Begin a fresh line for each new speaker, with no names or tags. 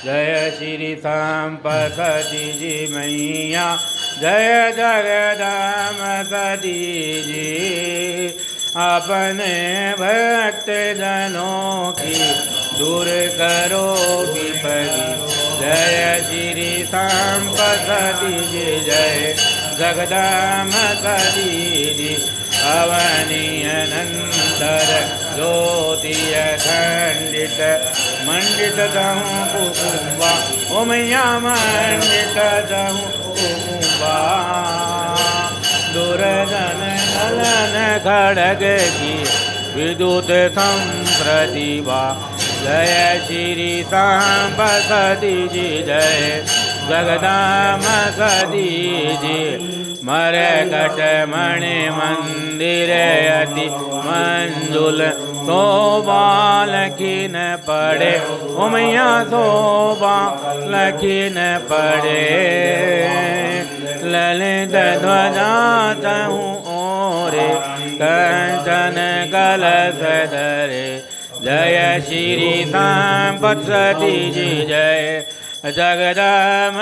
जय श्री संपति जी मैया जय जगदाम सती जी अपने भक्त जनों की दूर करो विपत्ति जय श्री संपति जी जय जगदाम सती जी अवनीयनंतर ज्योतिय खंडित मंडित दहूँ कुकुम्बा ओमैया मंडित दहूँ कुकुम्बा दुर्जन नलन खड़ग की विद्युत संप्रतिभा जय श्री संपति जी जय जगदाम सती जी मरकट मणि मंदिर अति मंजुल शोभा लखीन पड़े उमैया शोभा लखीन पड़े ललित ध्वजा तहूँ ओरे कंचन कलश धरे जय श्री संपति जी जय जगदाम